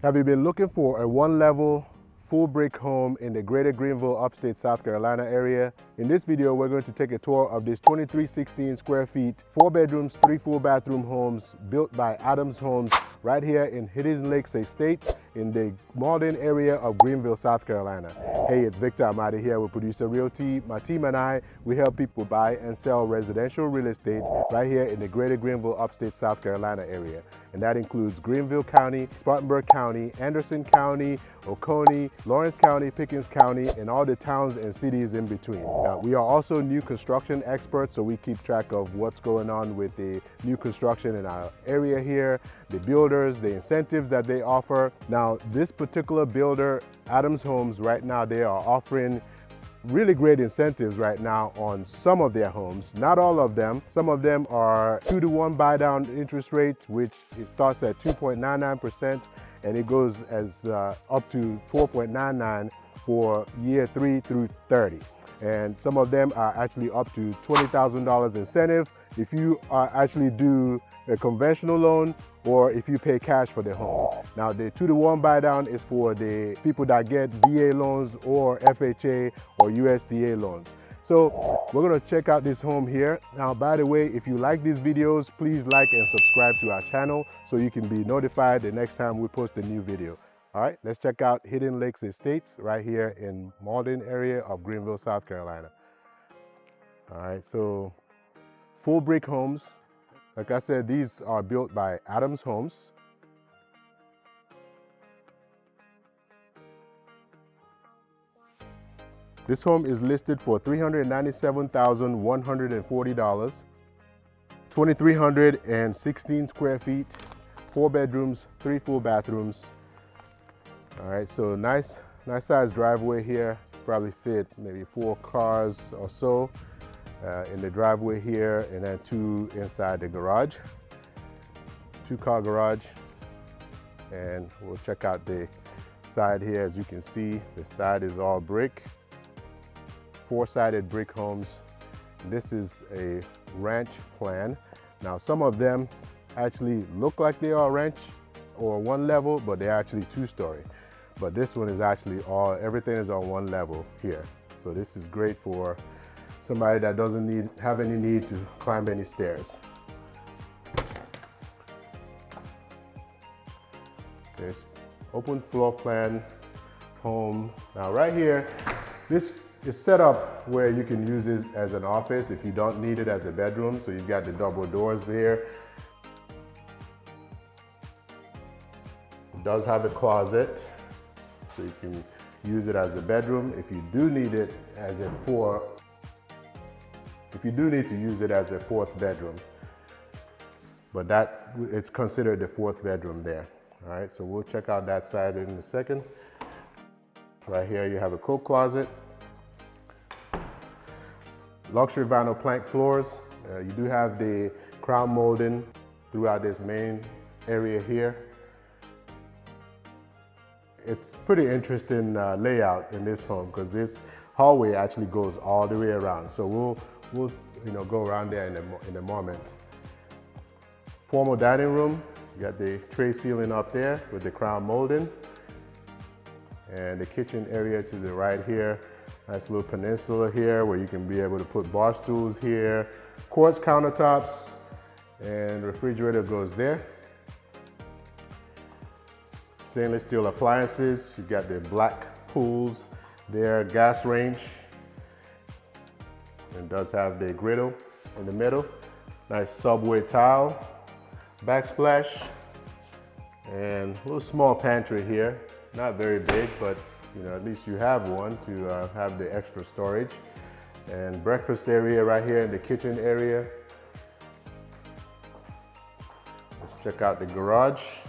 Have you been looking for a one-level, full brick home in the greater Greenville, upstate South Carolina area? In this video, we're going to take a tour of this 2316 square feet, 4 bedrooms, 3 full bathroom homes built by Adams Homes right here in Hidden Lakes Estate in the Malden area of Greenville, South Carolina. Hey, it's Victor Amadi here with Producer Realty. My team and I, we help people buy and sell residential real estate right here in the greater Greenville, upstate South Carolina area. And that includes Greenville County, Spartanburg County, Anderson County, Oconee, Lawrence County, Pickens County, and all the towns and cities in between. We are also new construction experts, so we keep track of what's going on with the new construction in our area here, the builders, the incentives that they offer. Now, this particular builder, Adams Homes, right now they are offering really great incentives right now on some of their homes, not all of them. Some of them are 2-to-1 buy down interest rates, which it starts at 2.99% and it goes as up to 4.99 for year 3 through 30. And some of them are actually up to $20,000 incentive if you actually do a conventional loan or if you pay cash for the home. Now, the 2-to-1 buy down is for the people that get VA loans or FHA or USDA loans. So we're gonna check out this home here. Now, by the way, if you like these videos, please like and subscribe to our channel so you can be notified the next time we post a new video. All right, let's check out Hidden Lakes Estates right here in Malden area of Greenville, South Carolina. All right, so full brick homes. Like I said, these are built by Adams Homes. This home is listed for $397,140. 2,316 square feet, 4 bedrooms, 3 full bathrooms. All right, so nice size driveway here. Probably fit maybe 4 cars or so in the driveway here, and then 2 inside the garage. 2-car garage. And we'll check out the side here. As you can see, the side is all brick. 4-sided brick homes. This is a ranch plan. Now, some of them actually look like they are ranch or 1 level, but they're actually 2-story. But this one is actually everything is on 1 level here. So this is great for somebody that doesn't have any need to climb any stairs. There's open floor plan home. Now right here, this is set up where you can use it as an office if you don't need it as a bedroom. So you've got the double doors there. It does have a closet, so you can use it as a bedroom. If you do need it as a to use it as a 4th bedroom, but it's considered the 4th bedroom there. All right, so we'll check out that side in a second. Right here, you have a coat closet, luxury vinyl plank floors. You do have the crown molding throughout this main area here. It's pretty interesting layout in this home because this hallway actually goes all the way around. So we'll go around there in a moment. Formal dining room. You got the tray ceiling up there with the crown molding. And the kitchen area to the right here. Nice little peninsula here where you can be able to put bar stools here. Quartz countertops, and refrigerator goes there. Stainless steel appliances. You got the black pools there, gas range. It does have the griddle in the middle. Nice subway tile, backsplash, and a little small pantry here. Not very big, but at least you have one to have the extra storage. And breakfast area right here in the kitchen area. Let's check out the garage.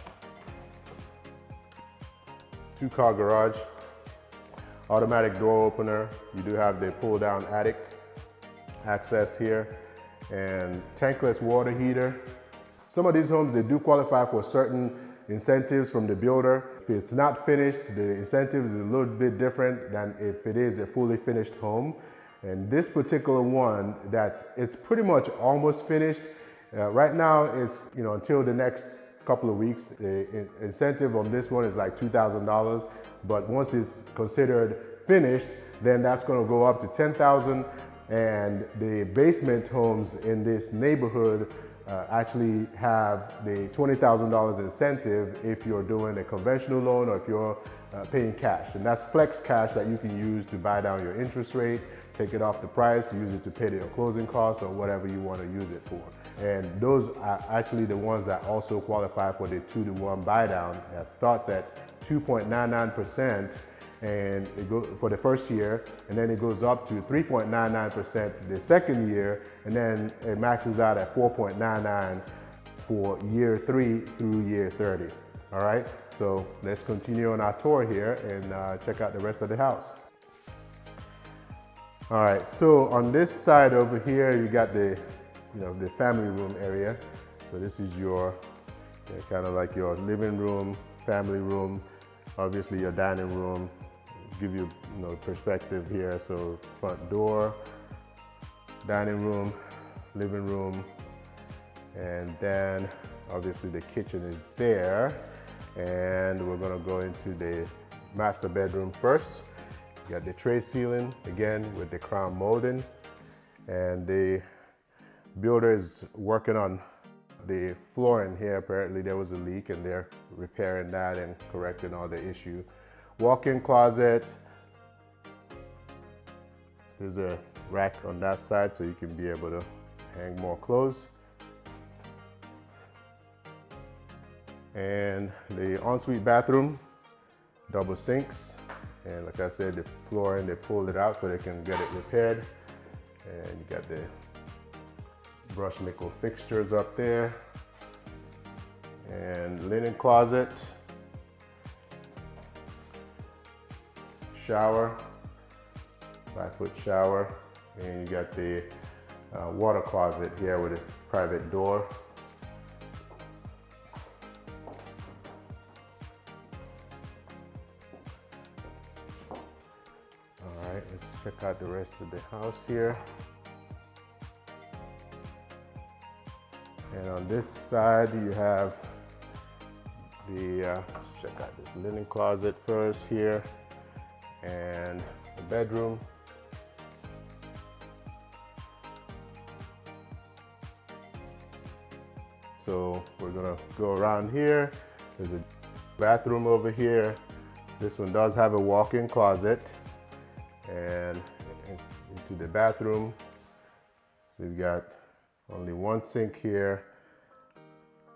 2-car garage, automatic door opener. You do have the pull down attic access here, and tankless water heater. Some of these homes, they do qualify for certain incentives from the builder. If it's not finished, the incentive is a little bit different than if it is a fully finished home. And this particular one, it's pretty much almost finished. Right now, it's until the next couple of weeks. The incentive on this one is like $2,000, but once it's considered finished, then that's going to go up to $10,000. And the basement homes in this neighborhood actually have the $20,000 incentive if you're doing a conventional loan or if you're paying cash. And that's flex cash that you can use to buy down your interest rate, take it off the price, use it to pay your closing costs or whatever you want to use it for. And those are actually the ones that also qualify for the 2-to-1 buy down that starts at 2.99%. And it goes for the first year, and then it goes up to 3.99% the second year, and then it maxes out at 4.99 for year 3 through year 30. All right, so let's continue on our tour here and check out the rest of the house. All right, so on this side over here, you got the family room area. So this is your kind of like your living room, family room, obviously your dining room. Give you, perspective here. So front door, dining room, living room, and then obviously the kitchen is there. And we're gonna go into the master bedroom first. You got the tray ceiling, again with the crown molding. And the builder is working on the flooring here. Apparently there was a leak and they're repairing that and correcting all the issue. Walk-in closet. There's a rack on that side so you can be able to hang more clothes. And the ensuite bathroom, double sinks. And like I said, the flooring, they pulled it out so they can get it repaired. And you got the brushed nickel fixtures up there. And linen closet. Shower, 5-foot shower, and you got the water closet here with a private door. All right, let's check out the rest of the house here. And on this side, you have the, let's check out this linen closet first here. And the bedroom. So we're gonna go around here. There's a bathroom over here. This one does have a walk-in closet. And into the bathroom. So you've got only one sink here.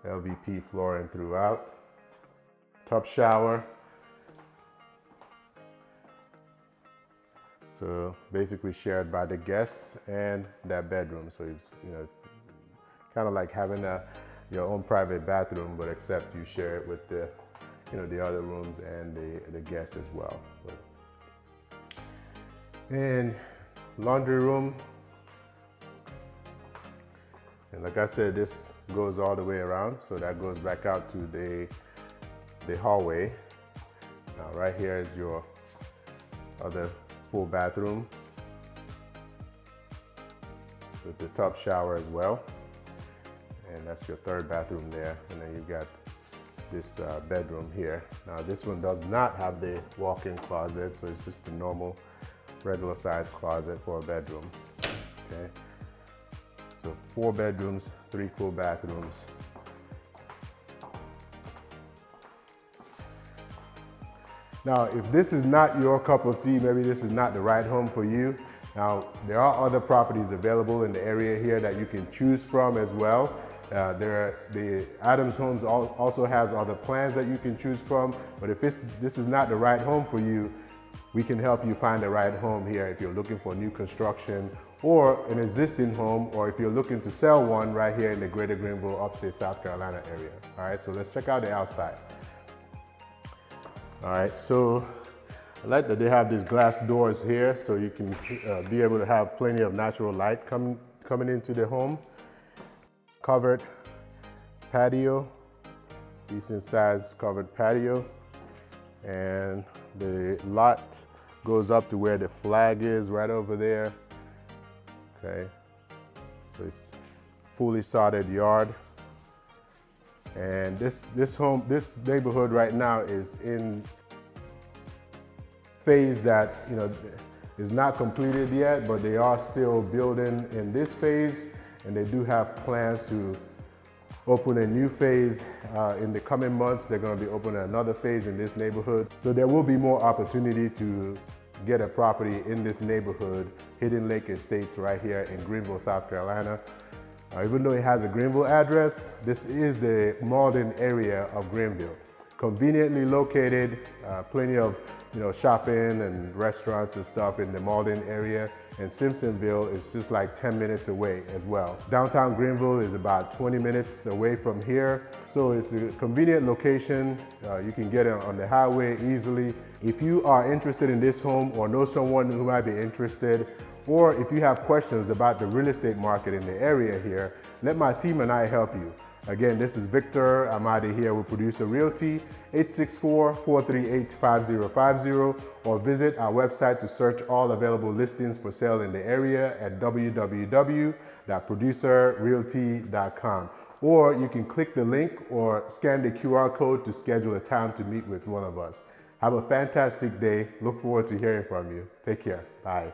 LVP flooring throughout. Tub shower. So basically shared by the guests and that bedroom. So it's kind of like having your own private bathroom, but except you share it with the the other rooms and the guests as well. And laundry room. And like I said, this goes all the way around, so that goes back out to the hallway. Now right here is your other full bathroom with the tub shower as well, and that's your third bathroom there. And then you've got this bedroom here. Now this one does not have the walk-in closet, so it's just a normal regular size closet for a bedroom. Okay, so 4 bedrooms, 3 full bathrooms. Now, if this is not your cup of tea, maybe this is not the right home for you. Now, there are other properties available in the area here that you can choose from as well. The Adams Homes also has other plans that you can choose from, but if this is not the right home for you, we can help you find the right home here if you're looking for new construction or an existing home, or if you're looking to sell one right here in the greater Greenville, upstate South Carolina area. All right, so let's check out the outside. All right, so I like that they have these glass doors here so you can be able to have plenty of natural light coming into the home. Covered patio, decent size covered patio. And the lot goes up to where the flag is right over there. Okay, so it's fully sodded yard. And this neighborhood right now is in phase that, you know, is not completed yet, but they are still building in this phase, and they do have plans to open a new phase in the coming months. They're going to be opening another phase in this neighborhood. So there will be more opportunity to get a property in this neighborhood, Hidden Lake Estates, right here in Greenville, South Carolina. Even though it has a Greenville address, this is the Malden area of Greenville. Conveniently located, plenty of shopping and restaurants and stuff in the Malden area, and Simpsonville is just like 10 minutes away as well. Downtown Greenville is about 20 minutes away from here, so it's a convenient location. You can get it on the highway easily. If you are interested in this home or know someone who might be interested, or if you have questions about the real estate market in the area here, let my team and I help you. Again, this is Victor Amadi here with Producer Realty, 864-438-5050, or visit our website to search all available listings for sale in the area at www.producerrealty.com. Or you can click the link or scan the QR code to schedule a time to meet with one of us. Have a fantastic day. Look forward to hearing from you. Take care. Bye.